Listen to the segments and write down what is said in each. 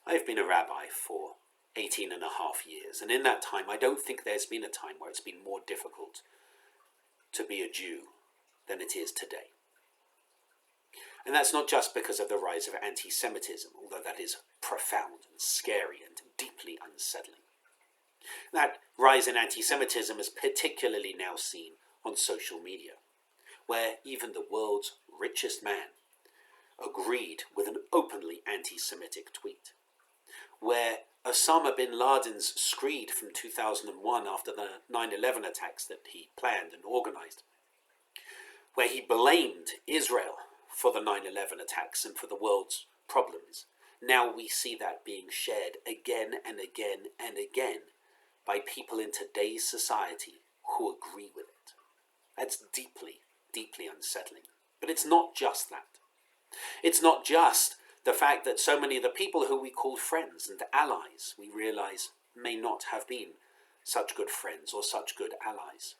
I've been a rabbi for 18 and a half years, and in that time I don't think there's been a time where it's been more difficult to be a Jew than it is today. And that's not just because of the rise of anti-Semitism, although that is profound and scary and deeply unsettling. That rise in anti-Semitism is particularly now seen on social media, where even the world's richest man agreed with an openly anti-Semitic tweet, where Osama bin Laden's screed from 2001 after the 9/11 attacks that he planned and organized, where he blamed Israel for the 9/11 attacks and for the world's problems. Now we see that being shared again and again and again by people in today's society who agree with it. That's deeply, deeply unsettling. But it's not just that. It's not just the fact that so many of the people who we called friends and allies, we realize may not have been such good friends or such good allies,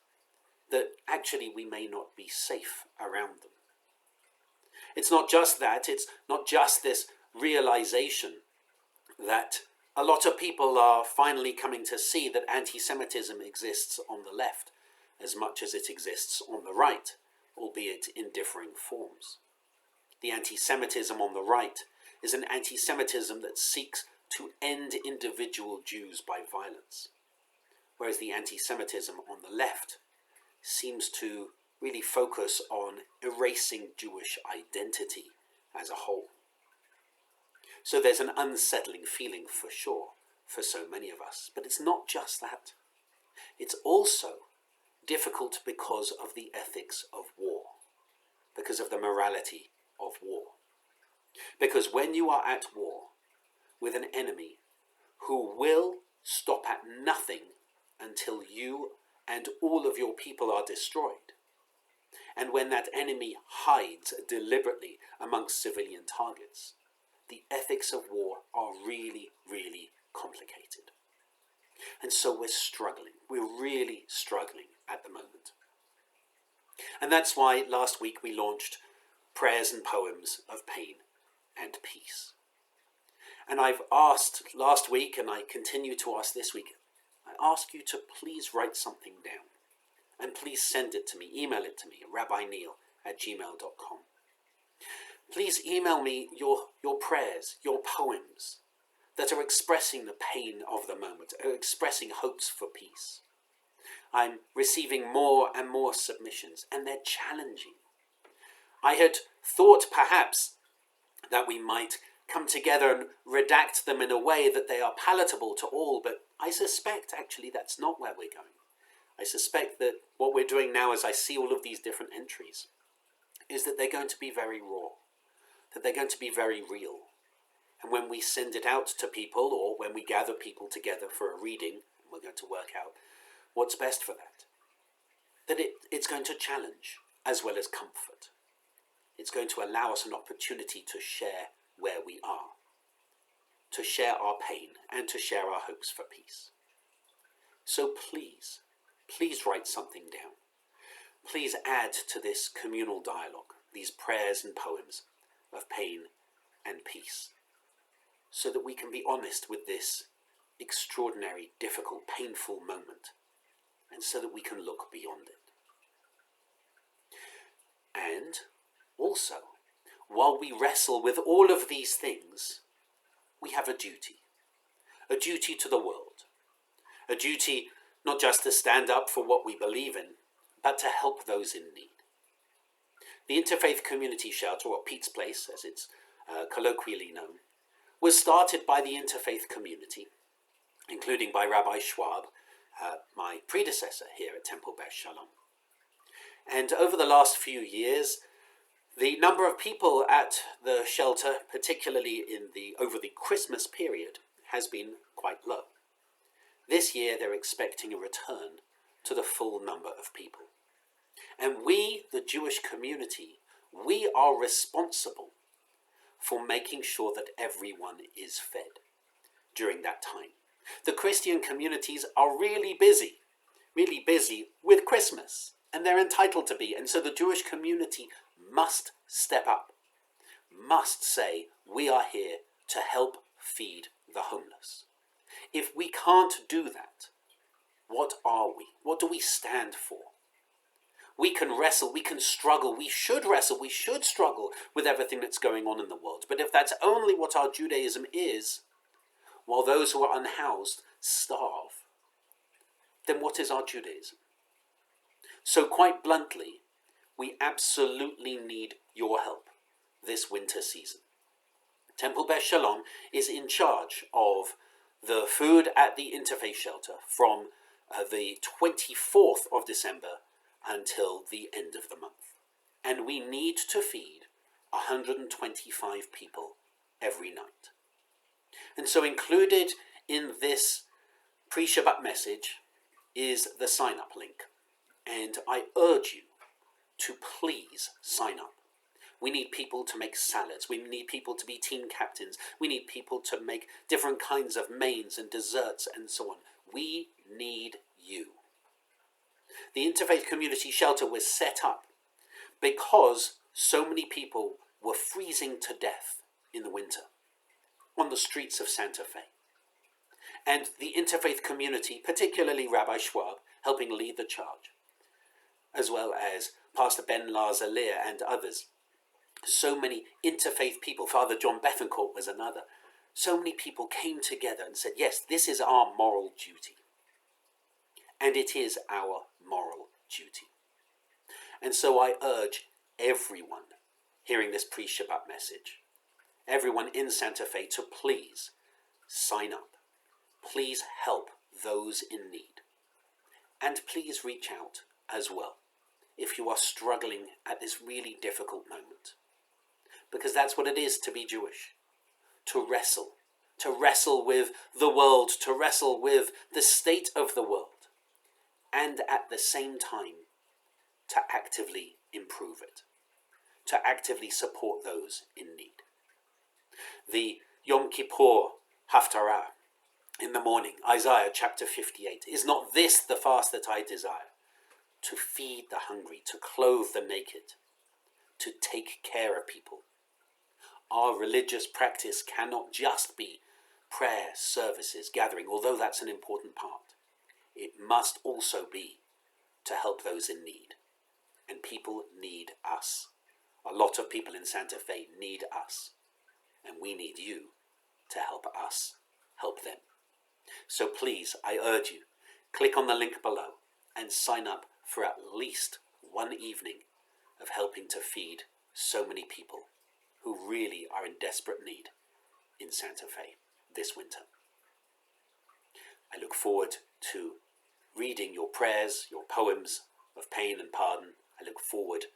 that actually we may not be safe around them. It's not just that, it's not just this realization that a lot of people are finally coming to see that anti-Semitism exists on the left as much as it exists on the right, albeit in differing forms. The anti-Semitism on the right is an anti-Semitism that seeks to end individual Jews by violence, whereas the anti-Semitism on the left seems to really focus on erasing Jewish identity as a whole. So there's an unsettling feeling for sure for so many of us. But it's not just that. It's also difficult because of the ethics of war, because of the morality of war. Because when you are at war with an enemy who will stop at nothing until you and all of your people are destroyed, and when that enemy hides deliberately amongst civilian targets, the ethics of war are really, really complicated. And so we're struggling. We're really struggling at the moment. And that's why last week we launched Prayers and Poems of Pain and Peace. And I've asked last week, and I continue to ask this week, I ask you to please write something down. And please send it to me, email it to me, rabbineil@gmail.com. Please email me your prayers, your poems that are expressing the pain of the moment, are expressing hopes for peace. I'm receiving more and more submissions, and they're challenging. I had thought perhaps that we might come together and redact them in a way that they are palatable to all, but I suspect actually that's not where we're going. I suspect that what we're doing now, as I see all of these different entries, is that they're going to be very raw, that they're going to be very real. And when we send it out to people, or when we gather people together for a reading, we're going to work out what's best for that, it's going to challenge as well as comfort. It's going to allow us an opportunity to share where we are, to share our pain and to share our hopes for peace. So please write something down. Please add to this communal dialogue, these prayers and poems of pain and peace, so that we can be honest with this extraordinary, difficult, painful moment, and so that we can look beyond it. And also, while we wrestle with all of these things, we have a duty to the world, a duty not just to stand up for what we believe in, but to help those in need. The Interfaith Community Shelter, or Pete's Place as it's colloquially known, was started by the interfaith community, including by Rabbi Schwab, my predecessor here at Temple Beth Shalom. And over the last few years, the number of people at the shelter, particularly over the Christmas period, has been quite low. This year they're expecting a return to the full number of people. And we, the Jewish community, we are responsible for making sure that everyone is fed during that time. The Christian communities are really busy with Christmas, and they're entitled to be. And so the Jewish community must step up, must say, we are here to help feed the homeless. If we can't do that, what are we? What do we stand for? We can wrestle, we can struggle, we should wrestle, we should struggle with everything that's going on in the world. But if that's only what our Judaism is, while those who are unhoused starve, then what is our Judaism? So quite bluntly, we absolutely need your help this winter season. Temple Beth Shalom is in charge of the food at the interfaith shelter from the 24th of December until the end of the month. And we need to feed 125 people every night. And so included in this pre-Shabbat message is the sign-up link. And I urge you to please sign up. We need people to make salads. We need people to be team captains. We need people to make different kinds of mains and desserts and so on. We need you. The Interfaith Community Shelter was set up because so many people were freezing to death in the winter on the streets of Santa Fe. And the interfaith community, particularly Rabbi Schwab, helping lead the charge, as well as Pastor Ben Lazalia and others. So many interfaith people, Father John Bethencourt was another. So many people came together and said, yes, this is our moral duty. And it is our moral duty. And so I urge everyone hearing this pre-Shabbat message, everyone in Santa Fe, to please sign up. Please help those in need. And please reach out as well if you are struggling at this really difficult moment. Because that's what it is to be Jewish. To wrestle with the world, to wrestle with the state of the world, and at the same time to actively improve it, to actively support those in need. The Yom Kippur Haftarah in the morning, Isaiah chapter 58, is not this the fast that I desire? To feed the hungry, to clothe the naked, to take care of people. Our religious practice cannot just be prayer, services, gathering, although that's an important part. It must also be to help those in need. And people need us. A lot of people in Santa Fe need us. And we need you to help us help them. So please, I urge you, click on the link below and sign up for at least one evening of helping to feed so many people who really are in desperate need in Santa Fe this winter. I look forward to reading your prayers, your poems of pain and pardon. I look forward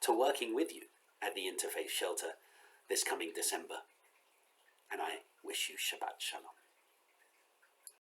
to working with you at the Interfaith Shelter this coming December. And I wish you Shabbat Shalom.